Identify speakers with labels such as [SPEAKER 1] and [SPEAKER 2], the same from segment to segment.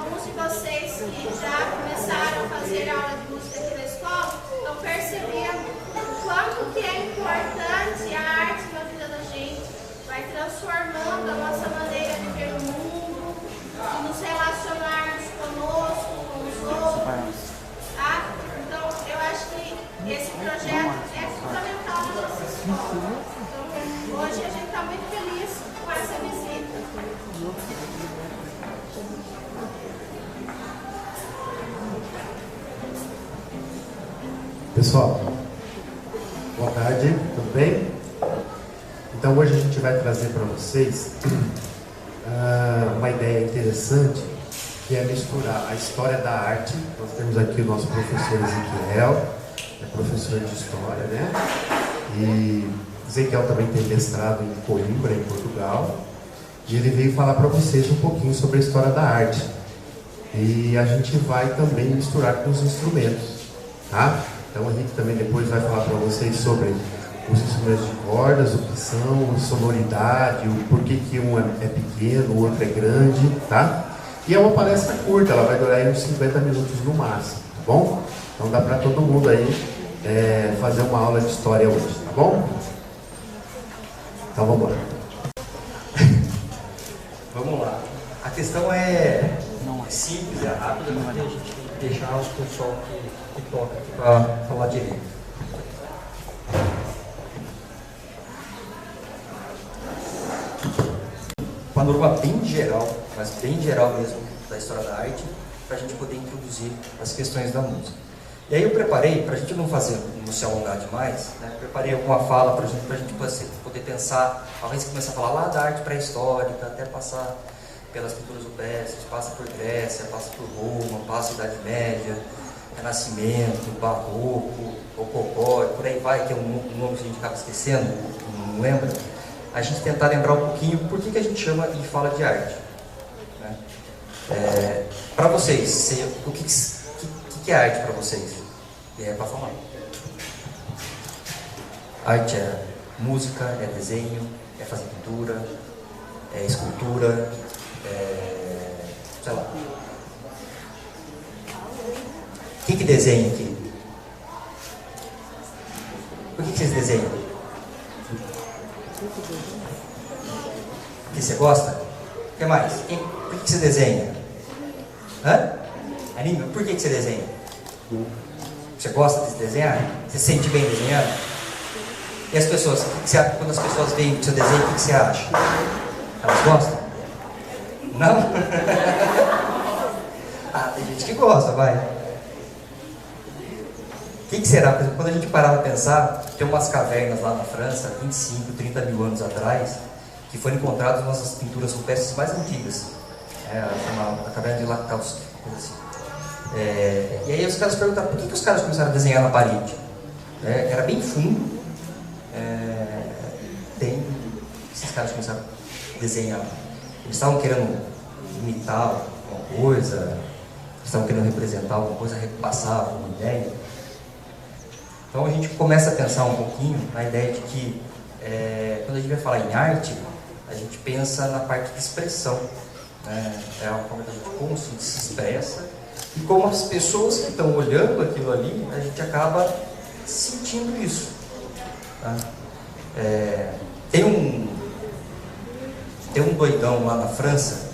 [SPEAKER 1] alguns de vocês que já começaram a fazer aula de música aqui na escola, eu percebia o quanto que é importante a arte na vida da gente. Vai transformando a nossa maneira de ver o mundo, de nos relacionarmos conosco, com os outros, tá? Então, eu acho que esse projeto é fundamental na nossa escola. Então, hoje a gente está muito feliz com essa visita.
[SPEAKER 2] Pessoal, boa tarde, tudo bem? Então hoje a gente vai trazer para vocês uma ideia interessante, que é misturar a história da arte. Nós temos aqui o nosso professor Ezequiel, é professor de história, né? E Ezequiel também tem mestrado em Coimbra, em Portugal, e ele veio falar para vocês um pouquinho sobre a história da arte. E a gente vai também misturar com os instrumentos, tá? Então a gente também depois vai falar para vocês sobre os instrumentos de cordas, o que são, sonoridade, o porquê que um é pequeno, o outro é grande, tá? E é uma palestra curta, ela vai durar aí uns 50 minutos no máximo, tá bom? Então dá para todo mundo aí fazer uma aula de história hoje, tá bom? Então vamos lá.
[SPEAKER 3] Vamos lá. A questão é simples, é rápida, mas a gente tem que deixar o pessoal que toca aqui para falar direito. Panorama bem geral, mas bem geral mesmo, da história da arte, para a gente poder introduzir as questões da música. E aí eu preparei, para a gente não se alongar demais, né, preparei alguma fala para a gente poder pensar, ao invés de começar a falar lá da arte pré-histórica, até passar pelas pinturas rupestres, passa por Grécia, passa por Roma, passa Idade Média, Renascimento, Barroco, Rococó, por aí vai, que é um nome que a gente acaba esquecendo, não lembra? A gente tentar lembrar um pouquinho por que a gente chama e fala de arte. Né? Para vocês, o que é arte para vocês? É para falar. Arte é música, é desenho, é fazer pintura, é escultura, sei lá. Quem que desenha aqui? Por que vocês desenham? Porque você gosta? O que mais? Por que você desenha? Hã? Anime? Por que você desenha? Você gosta de desenhar? Você se sente bem desenhando? E as pessoas, quando as pessoas veem o seu desenho, o que você acha? Elas gostam? Não? Ah, tem gente que gosta, vai. O que será? Quando a gente parar para pensar, tem umas cavernas lá na França, 25, 30 mil anos atrás, que foram encontradas nossas pinturas rupestres mais antigas. A caverna de Lacaus, coisa assim. E aí os caras perguntaram por que os caras começaram a desenhar na parede. Era bem fundo. Esses caras começaram a desenhar. Eles estavam querendo imitar alguma coisa, eles estavam querendo representar alguma coisa, repassar alguma ideia. Então a gente começa a pensar um pouquinho na ideia de que quando a gente vai falar em arte, a gente pensa na parte de expressão, né? É a forma de como se expressa e como as pessoas que estão olhando aquilo ali, a gente acaba sentindo isso. Tá? Tem um doidão lá na França,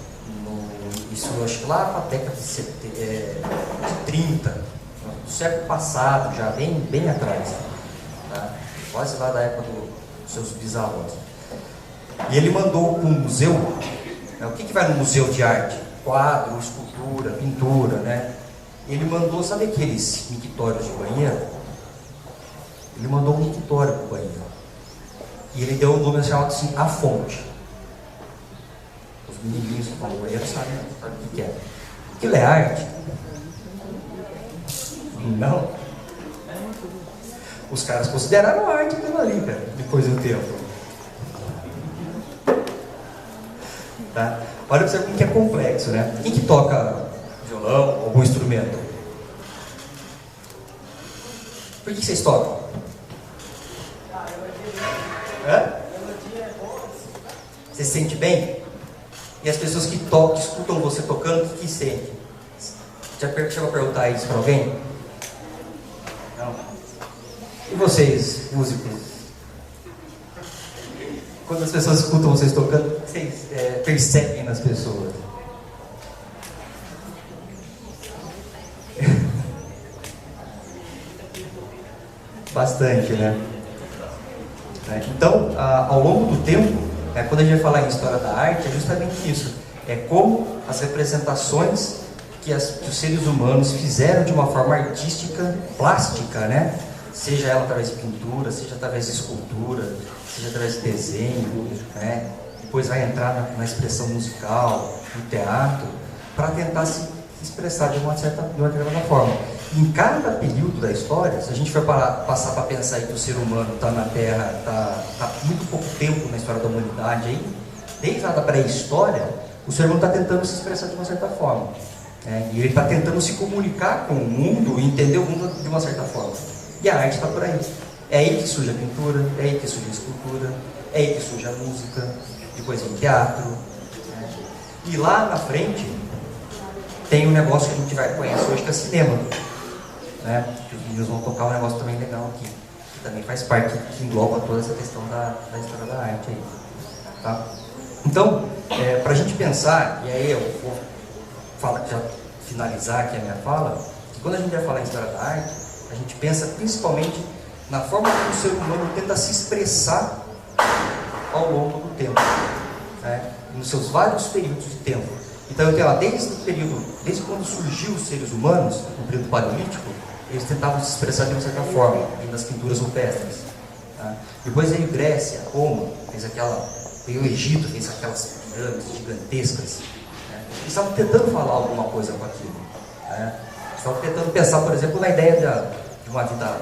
[SPEAKER 3] isso eu acho que lá para a década de 30, do século passado, já bem atrás, tá? Quase lá da época dos seus bisavós. E ele mandou para um museu, né? O que vai no museu de arte? Quadro, escultura, pintura, né? Ele mandou, sabe aqueles mictórios de banheiro? Ele mandou um mictório para o banheiro. E ele deu um nome chamado assim, A Fonte. Os menininhos que falam banheiro sabem o que é. Aquilo é arte? Não. Os caras consideraram arte aquilo ali, cara, depois do tempo. Tá? Olha para você como que é complexo, né? Quem que toca violão, algum instrumento? Por que vocês tocam? Hã? Você se sente bem? E as pessoas que escutam você tocando, o que sentem? Já chegou a perguntar isso para alguém? Não? E vocês, músicos? Quando as pessoas escutam vocês tocando, vocês percebem nas pessoas? Bastante, né? Então, ao longo do tempo, quando a gente vai falar em história da arte, é justamente isso. É como as representações que os seres humanos fizeram de uma forma artística, plástica, né? Seja ela através de pintura, seja através de escultura, seja através de desenho, né? Depois vai entrar na expressão musical, no teatro, para tentar se expressar de uma determinada forma. Em cada período da história, se a gente for passar para pensar aí que o ser humano está na Terra, está muito pouco tempo na história da humanidade, aí, desde lá da pré-história, o ser humano está tentando se expressar de uma certa forma. E ele está tentando se comunicar com o mundo e entender o mundo de uma certa forma. E a arte está por aí. É aí que surge a pintura, é aí que surge a escultura, é aí que surge a música, depois vem o teatro. E lá na frente tem um negócio que a gente vai conhecer hoje, que é cinema. Que os meninos vão tocar um negócio também legal aqui, que também faz parte, que engloba toda essa questão da história da arte aí. Tá? Então, para a gente pensar, e aí eu vou já finalizar aqui a minha fala, que quando a gente vai falar em história da arte, a gente pensa principalmente na forma como o ser humano tenta se expressar ao longo do tempo, nos seus vários períodos de tempo. Então eu tenho lá, desde quando surgiu os seres humanos, no período paleolítico, eles tentavam se expressar de uma certa forma, nas pinturas rupestres. Depois veio Grécia, Roma, veio o Egito, fez aquelas pirâmides gigantescas. Eles estavam tentando falar alguma coisa com aquilo. Eles estavam tentando pensar, por exemplo, na ideia de uma vida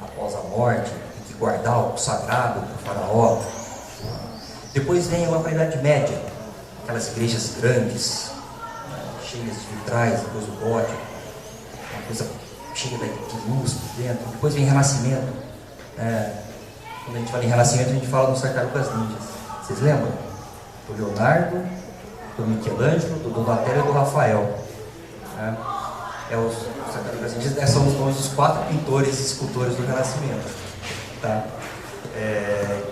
[SPEAKER 3] após a morte, de guardar o sagrado do faraó. Depois vem lá para a Idade Média, aquelas igrejas grandes, cheias de vitrais, depois o gótico, uma coisa cheia de luz por dentro. Depois vem Renascimento. Quando a gente fala em Renascimento, a gente fala dos tartarugas ninjas. Vocês lembram? Do Leonardo, do Michelangelo, do Donatello e do Rafael. Os tartarugas ninjas são os nomes dos 4 pintores e escultores do Renascimento. Tá?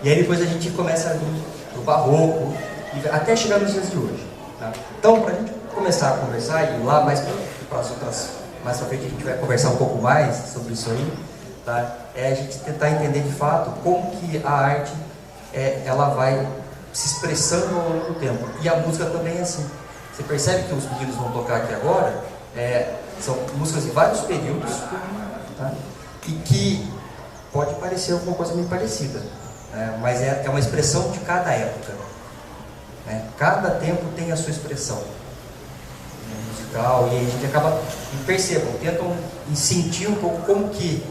[SPEAKER 3] E aí depois a gente começa a vir pro Barroco, até chegar nos dias de hoje. Tá? Então, para a gente começar a conversar, e lá mais para frente a gente vai conversar um pouco mais sobre isso aí, tá? A gente tentar entender de fato como que a arte ela vai se expressando ao longo do tempo. E a música também é assim. Você percebe que os meninos vão tocar aqui agora, são músicas de vários períodos, tá? E que pode parecer alguma coisa meio parecida, mas é uma expressão de cada época. Cada tempo tem a sua expressão musical, e a gente acaba, tentam sentir um pouco como que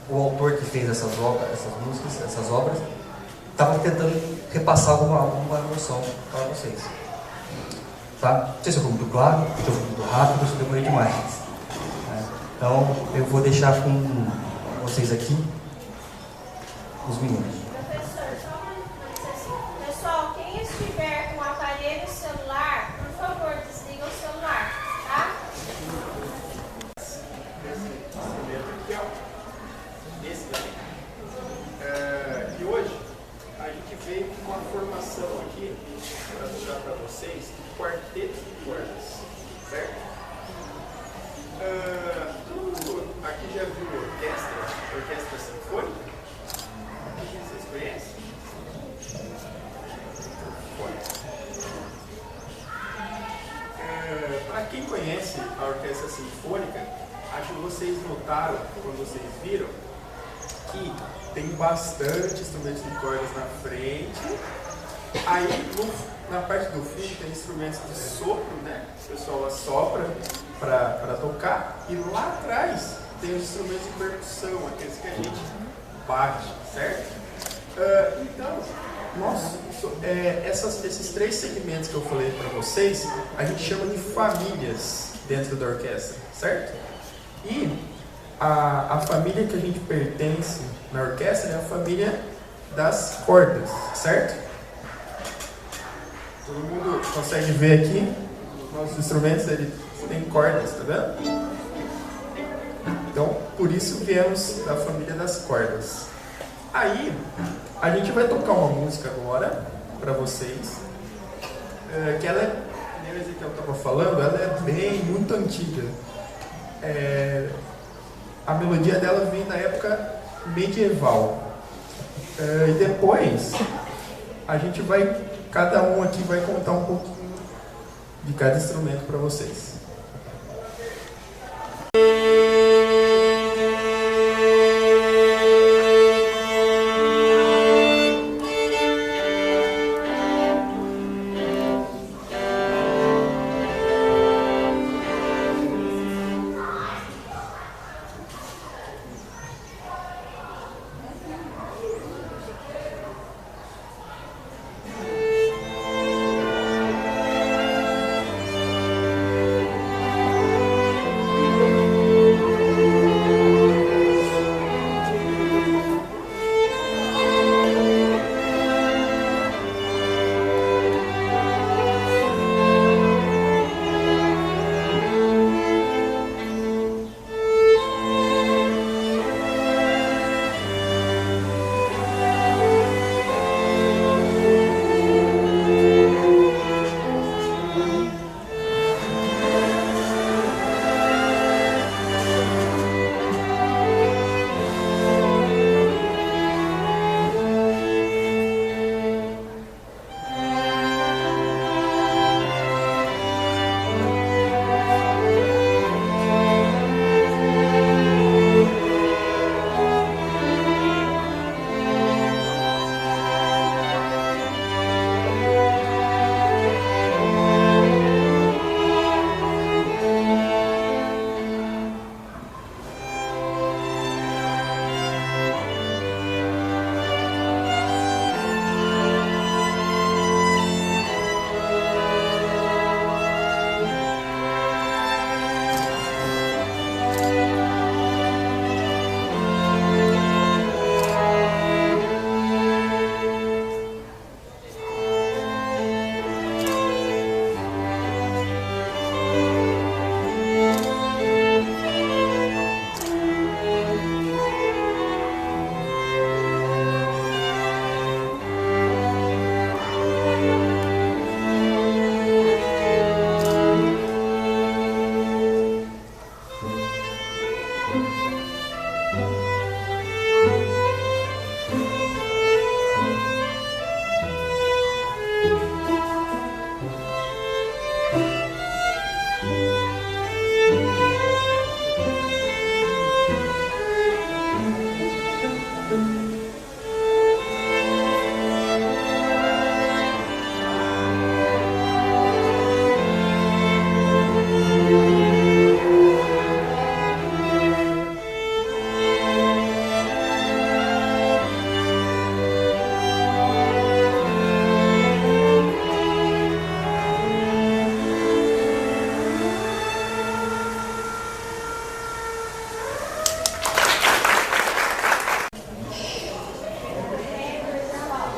[SPEAKER 3] o autor que fez essas músicas, essas obras, estava tentando repassar alguma noção para vocês. Tá? Não sei se eu fui muito claro, se eu fui muito rápido, se eu demorei demais. Então, eu vou deixar com vocês aqui os meninos.
[SPEAKER 1] Pessoal, quem estiver com o aparelho celular, por favor, desliga o celular, tá?
[SPEAKER 4] Esse daqui. E hoje a gente veio com uma formação aqui para mostrar para vocês um quarteto de cordas, certo? Aqui já viu orquestra sinfônica? Vocês conhecem? Para quem conhece a orquestra sinfônica, acho que vocês notaram, quando vocês viram, que tem bastante instrumentos de cordas na frente. Aí, na parte do fundo, tem instrumentos de sopro, né? O pessoal assopra para tocar. E lá atrás tem os instrumentos de percussão, aqueles que a gente bate, certo? Então, esses 3 segmentos que eu falei para vocês, a gente chama de famílias dentro da orquestra, certo? E a família que a gente pertence na orquestra é a família das cordas, certo? Todo mundo consegue ver aqui? nossos instrumentos eles têm cordas, tá vendo? Então, por isso viemos da família das cordas. Aí, a gente vai tocar uma música agora para vocês, que ela é, como o Ezequiel estava falando, ela é bem, muito antiga. A melodia dela vem da época medieval. E depois, a gente vai, cada um aqui vai contar um pouquinho de cada instrumento para vocês.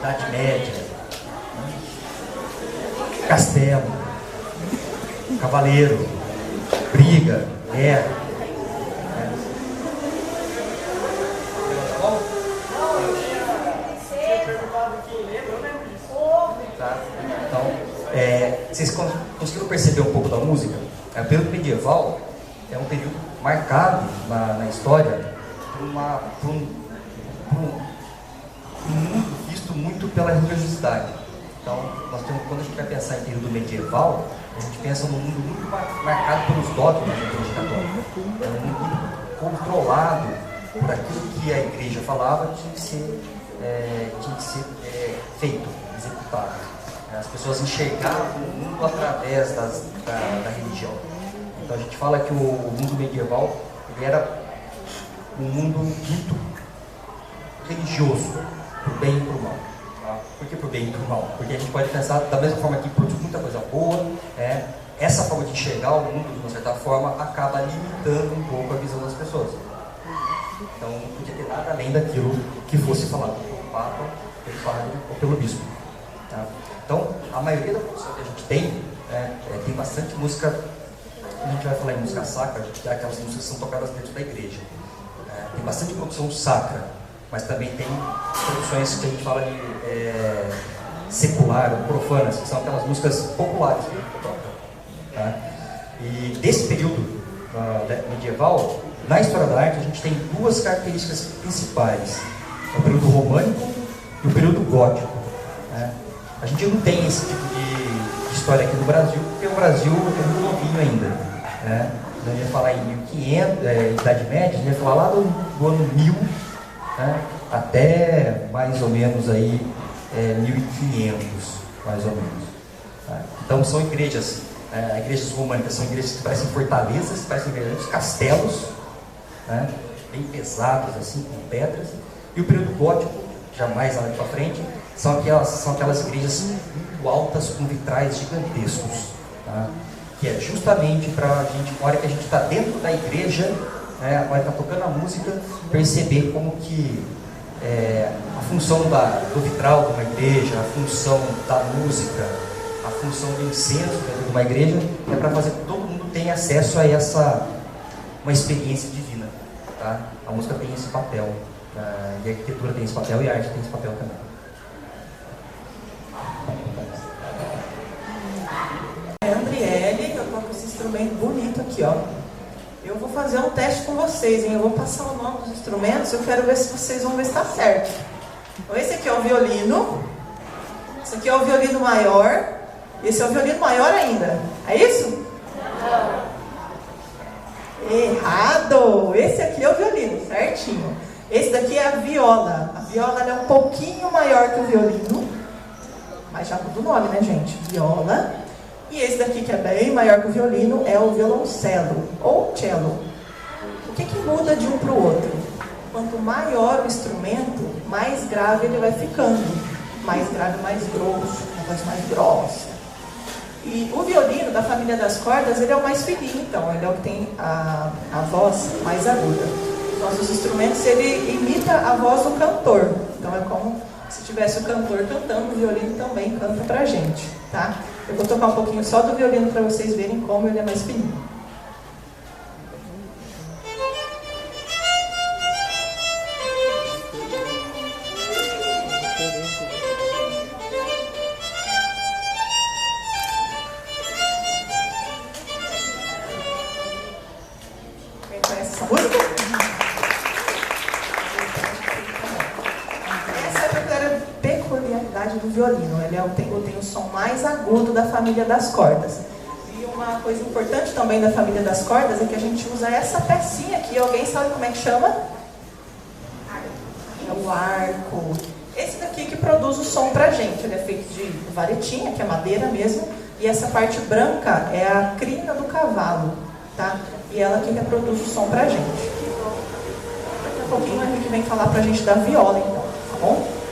[SPEAKER 3] Idade Média, castelo, cavaleiro, briga, guerra. Tá? Então, vocês conseguiram perceber um pouco da música? O período medieval é um período marcado na história por um mundo visto muito pela religiosidade. Então, quando a gente vai pensar em período medieval, a gente pensa num mundo muito marcado pelos dogmas da Igreja Católica. É um mundo muito controlado por aquilo que a Igreja falava tinha que ser feito, executado. As pessoas enxergavam o mundo através da religião. Então, a gente fala que o mundo medieval ele era um mundo muito religioso, pro bem e pro mal. Tá? Por que pro bem e pro mal? Porque a gente pode pensar da mesma forma que produz muita coisa boa, essa forma de enxergar o mundo de uma certa forma acaba limitando um pouco a visão das pessoas. Então não podia ter nada além daquilo que fosse falado pelo Papa, pelo Padre ou pelo Bispo. Tá? Então a maioria da produção que a gente tem né? Tem bastante música, a gente vai falar em música sacra, que é aquelas músicas que são tocadas dentro da igreja. Tem bastante produção sacra, mas também tem produções que a gente fala de secular, profanas, que são aquelas músicas populares que a gente toca. Tá? E desse período medieval, na história da arte, a gente tem duas características principais: o período românico e o período gótico. Né? A gente não tem esse tipo de história aqui no Brasil, porque o Brasil é muito novinho ainda. Né? A gente ia falar em 1500, Idade Média, a gente ia falar lá do ano 1000, né? Até mais ou menos aí 1500, mais ou menos. Tá? Então são igrejas, igrejas românicas são igrejas que parecem fortalezas, parecem verdadeiros castelos, né? Bem pesados assim, com pedras. E o período gótico, já mais lá para frente, são aquelas igrejas muito altas com vitrais gigantescos. Tá? Que é justamente para a gente, na hora que a gente está dentro da igreja, né, na hora que está tocando a música, perceber como que a função do vitral de uma igreja, a função da música, a função do incenso dentro de uma igreja, é para fazer com que todo mundo tenha acesso a uma experiência divina. Tá? A música tem esse papel, e a arquitetura tem esse papel, e a arte tem esse papel também.
[SPEAKER 5] Andriele, eu tô com esse instrumento bonito aqui, ó. Eu vou fazer um teste com vocês, hein? Eu vou passar o nome dos instrumentos, eu quero ver se vocês vão ver se está certo. Então, esse aqui é o violino, esse aqui é o violino maior, esse é o violino maior ainda. É isso? Errado! Esse aqui é o violino, certinho. Esse daqui é a viola. A viola é um pouquinho maior que o violino, mas já muda o nome, né, gente? Viola. E esse daqui, que é bem maior que o violino, é o violoncelo, ou cello. O que muda de um para o outro? Quanto maior o instrumento, mais grave ele vai ficando. Mais grave, mais grosso, uma voz mais grossa. E o violino, da família das cordas, ele é o mais fininho, então. Ele é o que tem a voz mais aguda. Os nossos instrumentos, ele imita a voz do cantor. Então é como se tivesse o cantor cantando, o violino também canta pra gente, tá? Eu vou tocar um pouquinho só do violino para vocês verem como ele é mais fininho. Quem conhece essa música? Do violino, ele tem o som mais agudo da família das cordas. E uma coisa importante também da família das cordas é que a gente usa essa pecinha aqui. Alguém sabe como é que chama? É o arco. Esse daqui que produz o som pra gente. Ele é feito de varetinha, que é madeira mesmo, e essa parte branca é a crina do cavalo, tá? E ela que reproduz o som pra gente. Daqui a pouquinho a gente vem falar pra gente da viola, então, tá bom?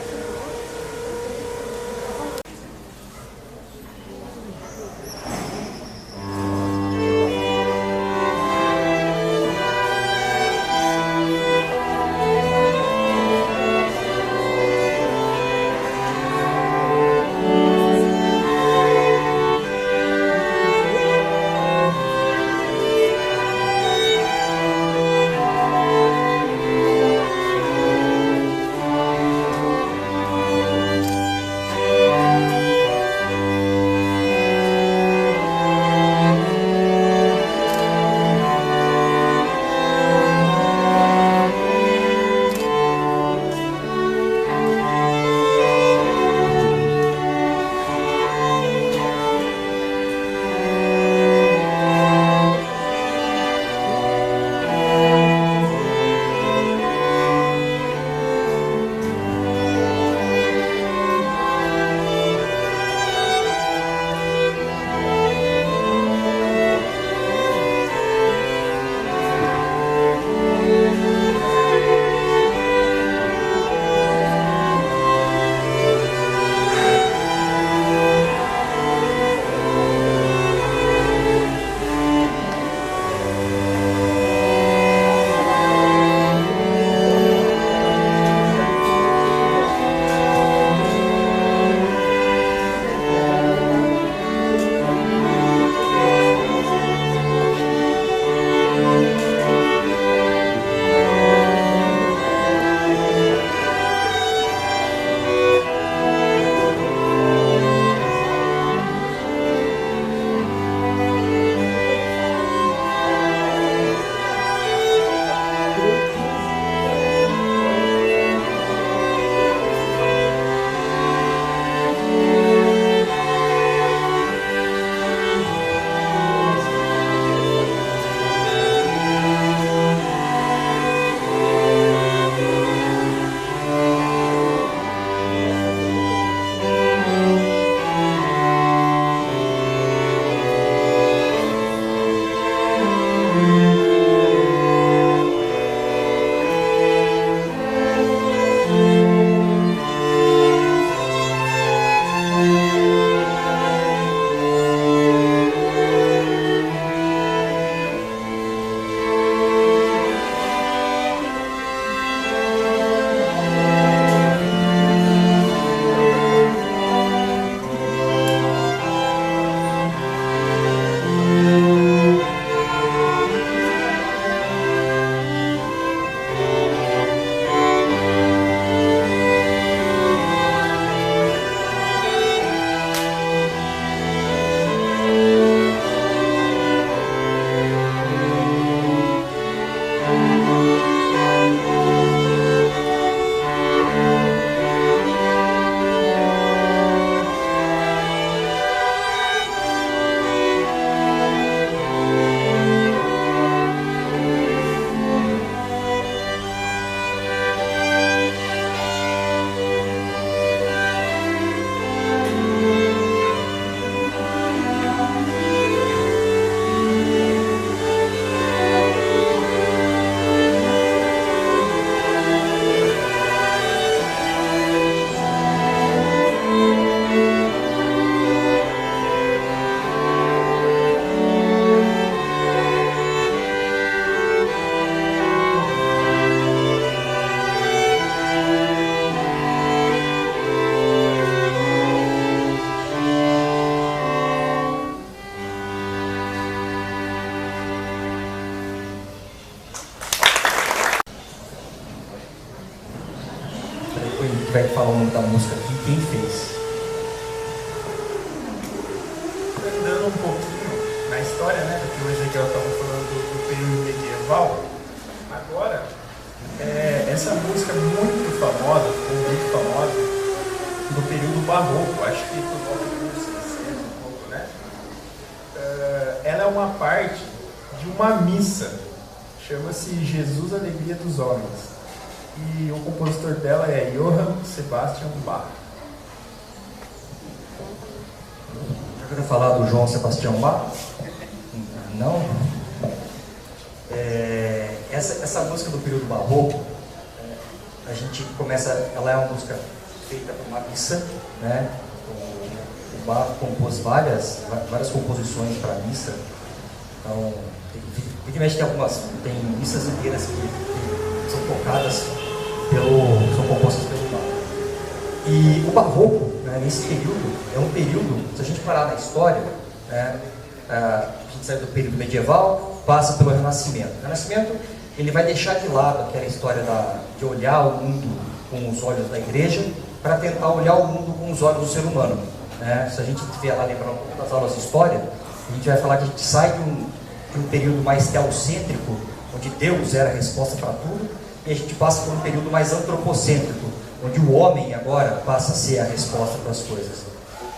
[SPEAKER 3] que vai falar o nome da música aqui, quem fez.
[SPEAKER 4] Andando um pouquinho na história, né, do que o Ezequiel estava falando do período medieval, agora, essa música muito famosa, ficou muito famosa, do período barroco, acho que por volta de 1600, um pouco, né? Ela é uma parte de uma missa, chama-se Jesus Alegria dos Homens, e o compositor dela é Johann Sebastian Bach.
[SPEAKER 3] Já ouviu falar do João Sebastião Bach? Não? Essa música do período barroco, a gente começa, ela é uma música feita para uma missa, né? O Bach compôs várias composições para missa. Então, tem missas inteiras que são tocadas são compostas pelo Bach. E o barroco, né, nesse período, é um período, se a gente parar na história, né, a gente sai do período medieval, passa pelo Renascimento. O Renascimento, ele vai deixar de lado aquela história de olhar o mundo com os olhos da igreja, para tentar olhar o mundo com os olhos do ser humano. Né? Se a gente tiver lá lembrar um pouco das aulas de história, a gente vai falar que a gente sai de um período mais teocêntrico, onde Deus era a resposta para tudo, e a gente passa por um período mais antropocêntrico, onde o homem agora passa a ser a resposta para as coisas.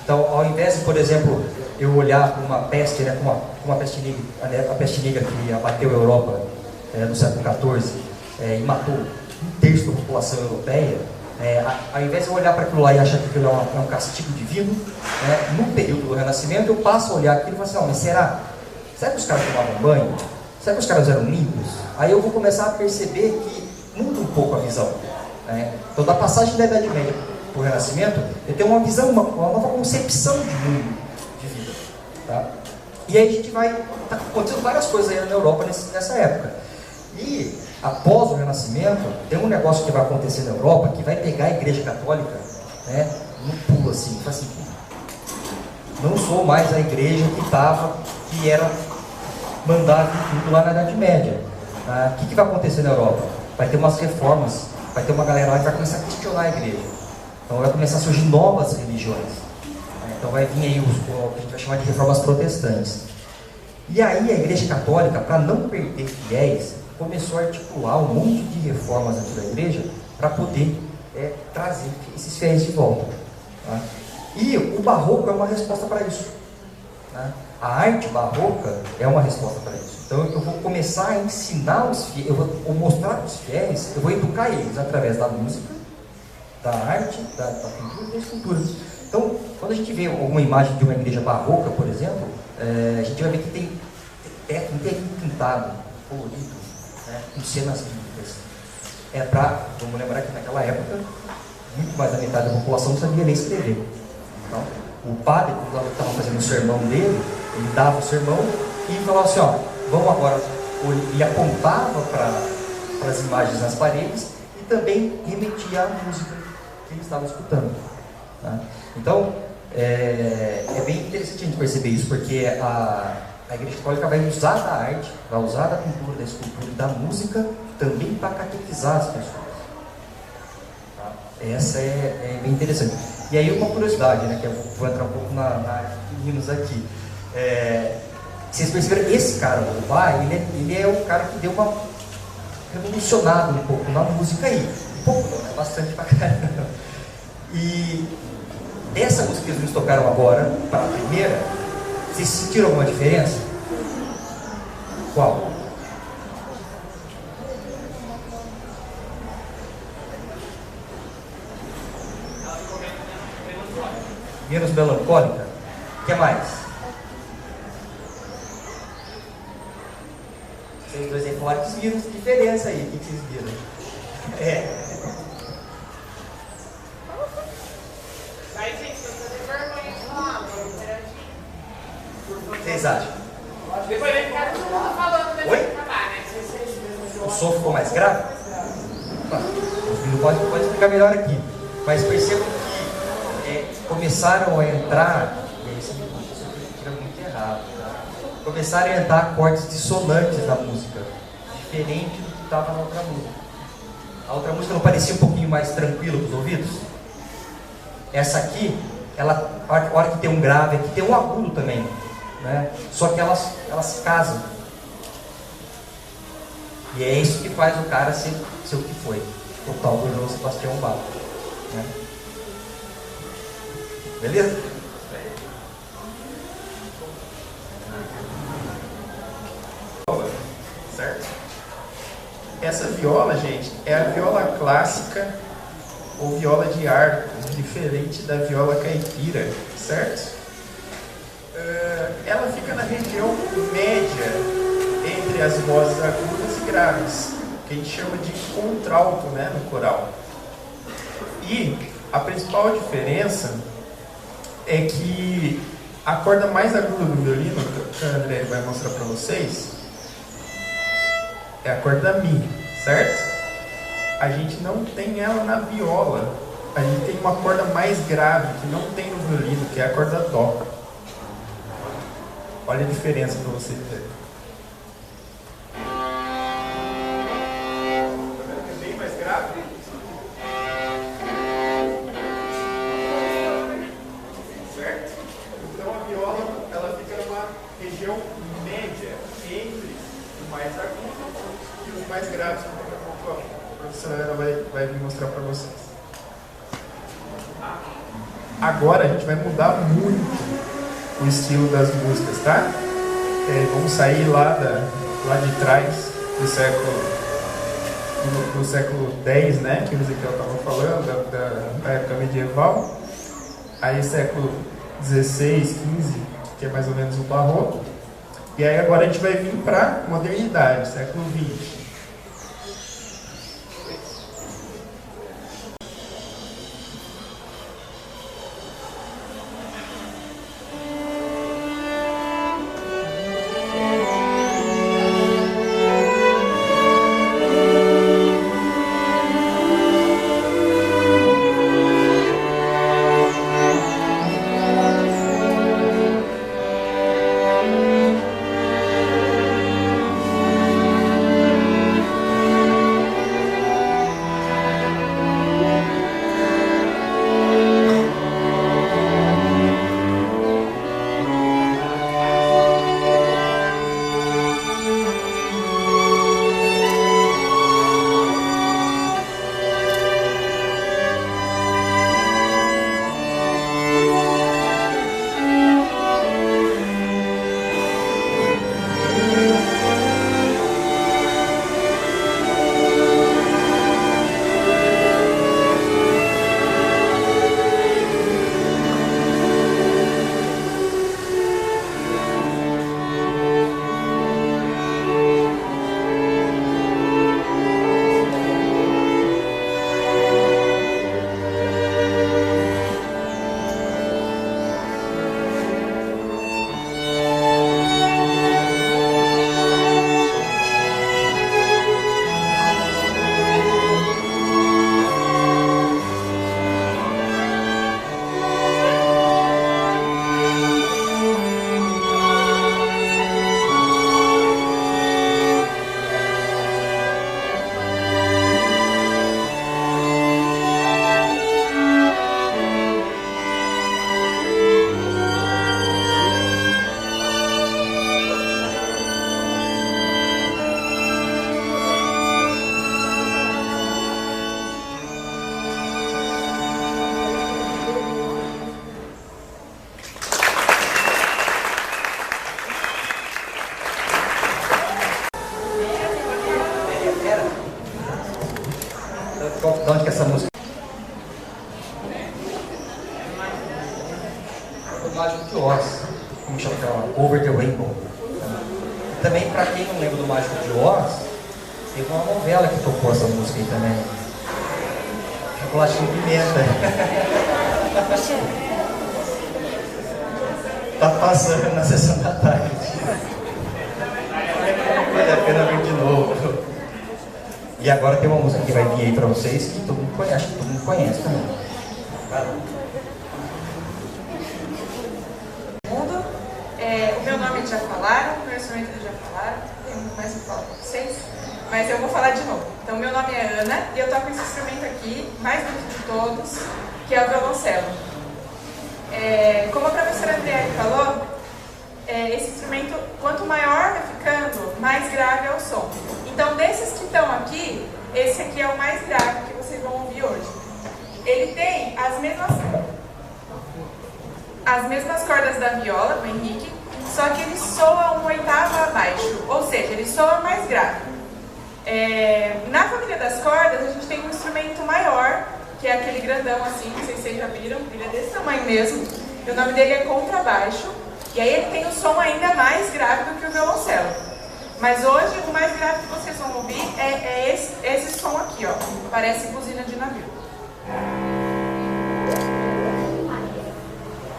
[SPEAKER 3] Então, ao invés de, por exemplo, eu olhar para uma peste, né, como a peste negra que abateu a Europa no século XIV e matou um terço da população europeia, ao invés de eu olhar para aquilo lá e achar que aquilo é um castigo divino, no período do Renascimento eu passo a olhar aquilo e falo assim, mas será que os caras tomavam banho? Será que os caras eram limpos? Aí eu vou começar a perceber que muda um pouco a visão. Então, da passagem da Idade Média para o Renascimento, eu tenho uma visão, uma nova concepção de mundo, de vida. Tá? E aí a gente tá acontecendo várias coisas aí na Europa nessa época. E após o Renascimento, tem um negócio que vai acontecer na Europa que vai pegar a Igreja Católica, no pulo assim, não sou mais a igreja que era mandada em tudo lá na Idade Média. O que vai acontecer na Europa? Vai ter umas reformas, vai ter uma galera lá que vai começar a questionar a igreja. Então vai começar a surgir novas religiões. Então vai vir aí o que a gente vai chamar de reformas protestantes. E aí a Igreja Católica, para não perder fiéis, começou a articular um monte de reformas dentro da igreja para poder trazer esses fiéis de volta. Tá? E o barroco é uma resposta para isso. Tá? A arte barroca é uma resposta para isso. Então eu vou começar a ensinar os fiéis, eu vou mostrar para os fiéis, eu vou educar eles através da música, da arte, da pintura e da escultura. Então, quando a gente vê alguma imagem de uma igreja barroca, por exemplo, a gente vai ver que tem teto inteirinho pintado, colorido, com cenas bíblicas. Vamos lembrar que naquela época, muito mais da metade da população não sabia ler e escrever. Então, o padre, quando estava fazendo o sermão dele, ele dava o sermão e falava assim, vamos agora, ele apontava para as imagens nas paredes e também remetia à música que ele estava escutando. Tá? Então, é bem interessante a gente perceber isso, porque a Igreja Católica vai usar da arte, vai usar da pintura, da escultura e da música também para catequizar as pessoas. Tá? Essa é bem interessante. E aí uma curiosidade, que eu vou entrar um pouco na área de meninos aqui. Vocês perceberam, esse cara, o Bach, ele é o cara que deu uma revolucionada um pouco na música aí. Um pouco não, bastante pra caramba. E essa música que eles nos tocaram agora, para a primeira, vocês sentiram alguma diferença? Qual? Menos melancólica? O que mais? Vocês dois aí falaram que viram diferença aí. O que vocês viram? O que vocês acham?
[SPEAKER 6] Depois vai ficar todo mundo falando desse acabar, né?
[SPEAKER 3] O som ficou mais grave? O filho pode explicar melhor aqui. Mas percebam que começaram a entrar, e aí isso é muito errado, tá? Começaram a entrar acordes dissonantes na música, diferente do que estava na outra música. A outra música não parecia um pouquinho mais tranquila para os ouvidos? Essa aqui, ela, a hora que tem um grave, aqui tem um agudo também, né? Só que elas casam. E é isso que faz o cara ser o que foi, o tal do João Sebastião Bach, né? Beleza?
[SPEAKER 4] Certo? Essa viola, gente, é a viola clássica ou viola de arco, diferente da viola caipira, certo? Ela fica na região média entre as vozes agudas e graves, que a gente chama de contralto, né, no coral. E a principal diferença é que a corda mais aguda do violino, que o André vai mostrar para vocês, é a corda Mi, certo? A gente não tem ela na viola. A gente tem uma corda mais grave que não tem no violino, que é a corda Dó. Olha a diferença para vocês verem. Tá vendo que é bem mais grave? Certo? Então a viola, ela fica numa região média entre o mais agudo e os mais graves, que daqui a pouco a professora Ana vai vir mostrar para vocês. Agora a gente vai mudar muito o estilo das músicas, tá? Vamos sair lá de trás do século X, né? Que o Ezequiel estava falando, da época medieval. Aí século XVI, XV, que é mais ou menos o barroco. E aí agora a gente vai vir para a modernidade, século XX.
[SPEAKER 3] De onde que é essa música? O Mágico de Oz, como chama aquela? Over the Rainbow. Também, para quem não lembra do Mágico de Oz, teve uma novela que tocou essa música aí também. Chocolatinho Pimenta. Tá passando na sessão da tarde. Vale a pena ver de novo. E agora tem uma música que vai vir aí pra vocês que todo mundo conhece, acho que todo mundo conhece também.
[SPEAKER 6] O meu nome já falaram, o meu instrumento já falaram. tem muito mais o que falar com vocês, mas eu vou falar de novo. Então, meu nome é Ana e eu toco esse instrumento aqui, mais bonito de todos, que é o violoncelo. Como a professora Adriane falou, esse instrumento, quanto maior vai ficando, mais grave é o som. Então, desses que estão aqui, esse aqui é o mais grave que vocês vão ouvir hoje. Ele tem as mesmas cordas da viola, do Henrique, só que ele soa uma oitava abaixo, ou seja, ele soa mais grave. Na família das cordas, a gente tem um instrumento maior, que é aquele grandão assim, não sei se vocês já viram, ele é desse tamanho mesmo, e o nome dele é contrabaixo, e aí ele tem um som ainda mais grave do que o violoncelo. Mas hoje, o mais grave que vocês vão ouvir é esse som aqui, ó, parece buzina de navio.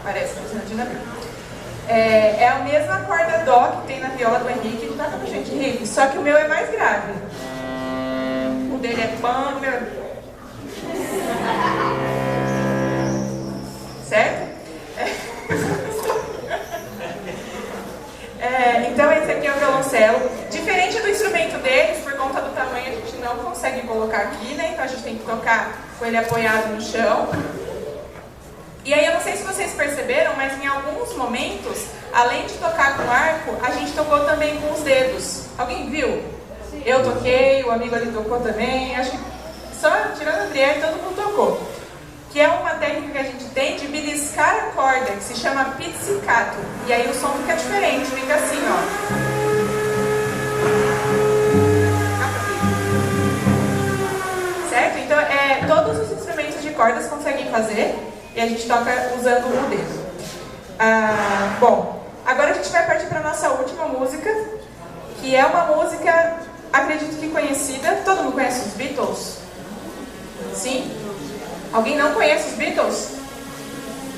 [SPEAKER 6] Parece buzina de navio. É a mesma corda dó que tem na viola do Henrique, não dá pra gente rir, só que o meu é mais grave. O dele é pão, o meu... Certo? Então esse aqui é o violoncelo. Diferente do instrumento deles, por conta do tamanho, a gente não consegue colocar aqui, né? Então a gente tem que tocar com ele apoiado no chão. E aí eu não sei se vocês perceberam, mas em alguns momentos, além de tocar com arco, a gente tocou também com os dedos. Alguém viu? Sim. Eu toquei, o amigo ali tocou também, acho que só tirando a Adriane, todo mundo tocou. Que é uma técnica que a gente tem de beliscar a corda, que se chama pizzicato. E aí o som fica diferente, fica assim, ó. Certo? Então, todos os instrumentos de cordas conseguem fazer. E a gente toca usando o dedo. Bom, agora a gente vai partir para a nossa última música, que é uma música, acredito que conhecida. Todo mundo conhece os Beatles? Sim? Alguém não conhece os Beatles?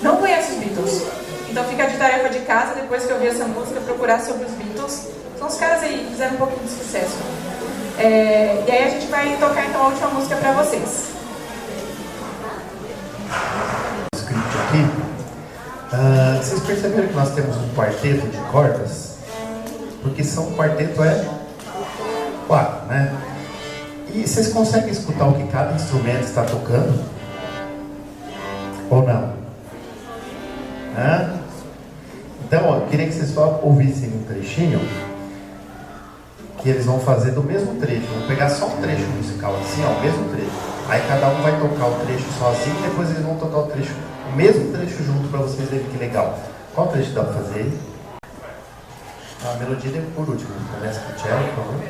[SPEAKER 6] Não conhece os Beatles? Então fica de tarefa de casa, depois que eu ouvir essa música, procurar sobre os Beatles. São os caras aí que fizeram um pouquinho de sucesso. E aí a gente vai tocar então a última música para vocês.
[SPEAKER 2] Aqui, vocês perceberam que nós temos um quarteto de cordas? Porque quarteto é 4, né? E vocês conseguem escutar o que cada instrumento está tocando? Ou não? Então, eu queria que vocês só ouvissem um trechinho que eles vão fazer do mesmo trecho. Vão pegar só um trecho musical assim, ó, o mesmo trecho. Aí cada um vai tocar o trecho sozinho e depois eles vão tocar o mesmo trecho junto para vocês verem que legal. Qual trecho dá para fazer aí? A melodia por último. Começa com o cello, por favor.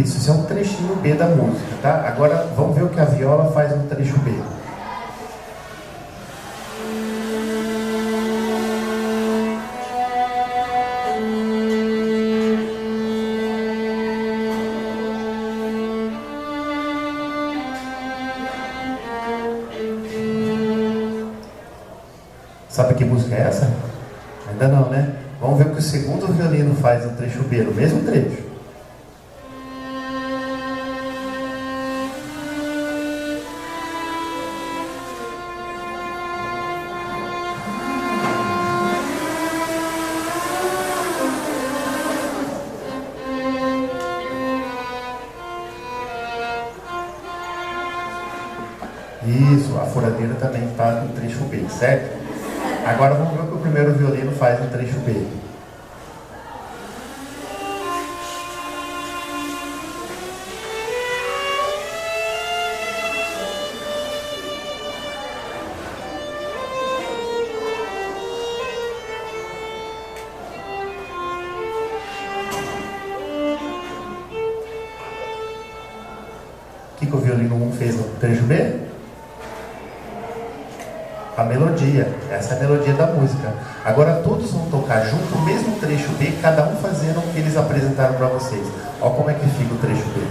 [SPEAKER 2] Isso é um trechinho B da música, tá? Agora vamos ver o que a viola faz no trecho B. Sabe que música é essa? Ainda não, né? Vamos ver o que o segundo violino faz no trecho B, no mesmo trecho. Isso, a furadeira também está no trecho B, certo? Agora vamos ver o que o primeiro violino faz no trecho B. O que o violino 1 fez no trecho B? A melodia, essa é a melodia da música. Agora todos vão tocar junto o mesmo trecho B, cada um fazendo o que eles apresentaram para vocês. Olha como é que fica o trecho B.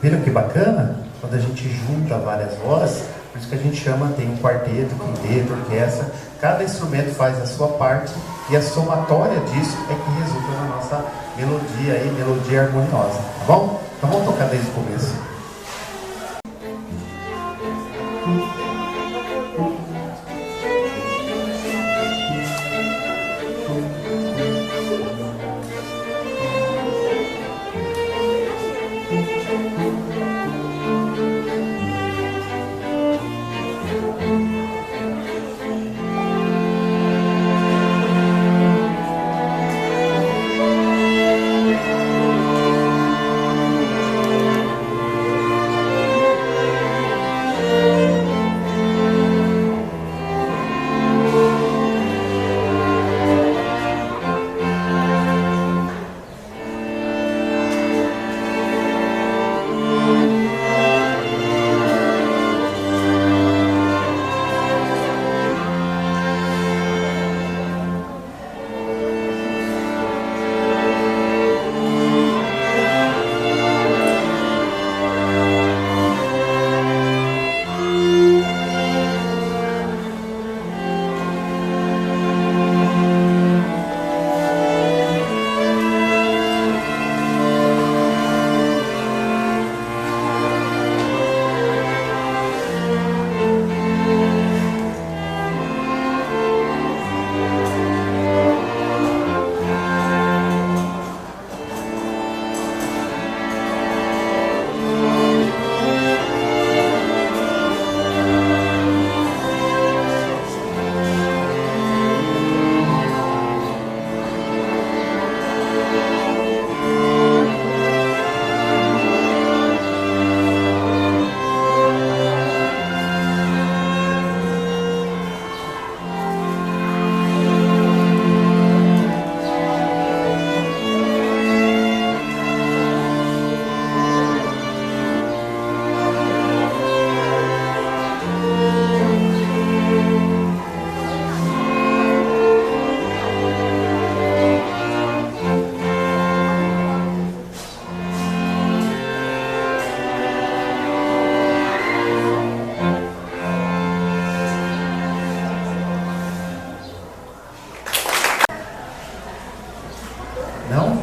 [SPEAKER 2] Viram que bacana? Quando a gente junta várias vozes, por isso que a gente chama, tem um quarteto, quinteto, orquestra, cada instrumento faz a sua parte e a somatória disso é que resulta na nossa melodia aí, melodia harmoniosa, tá bom? Então vamos tocar desde o começo. Não?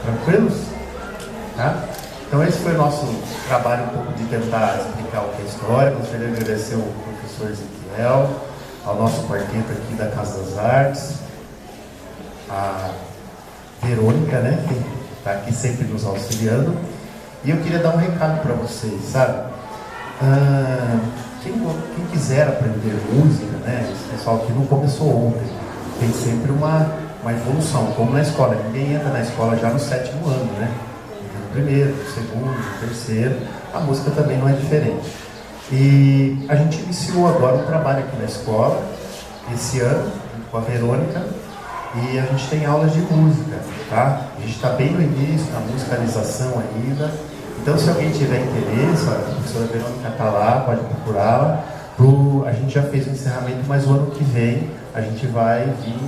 [SPEAKER 2] Tranquilos? Tá? Então esse foi o nosso trabalho um pouco de tentar explicar o que é história. Gostaria de agradecer ao professor Ezequiel, ao nosso quarteto aqui da Casa das Artes, a Verônica, né, que está aqui sempre nos auxiliando. E eu queria dar um recado para vocês, sabe? Quem quiser aprender música, né, esse pessoal que não começou ontem, tem sempre uma evolução, como na escola. Ninguém entra na escola já no 7º ano, né? No primeiro, no segundo, no terceiro. A música também não é diferente. E a gente iniciou agora um trabalho aqui na escola, esse ano, com a Verônica, e a gente tem aulas de música, tá? A gente está bem no início, na musicalização ainda. Então, se alguém tiver interesse, a professora Verônica está lá, pode procurá-la. A gente já fez o encerramento, mas o ano que vem a gente vai vir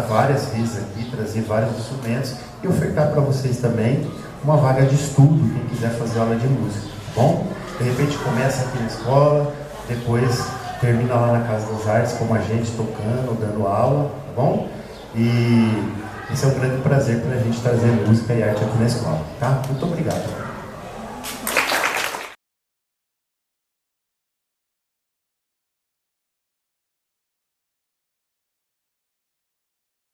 [SPEAKER 2] várias vezes aqui, trazer vários instrumentos e ofertar para vocês também uma vaga de estudo, quem quiser fazer aula de música, tá bom? De repente começa aqui na escola, depois termina lá na Casa das Artes, como a gente, tocando, dando aula, tá bom? E esse é um grande prazer para a gente trazer música e arte aqui na escola, tá? Muito obrigado.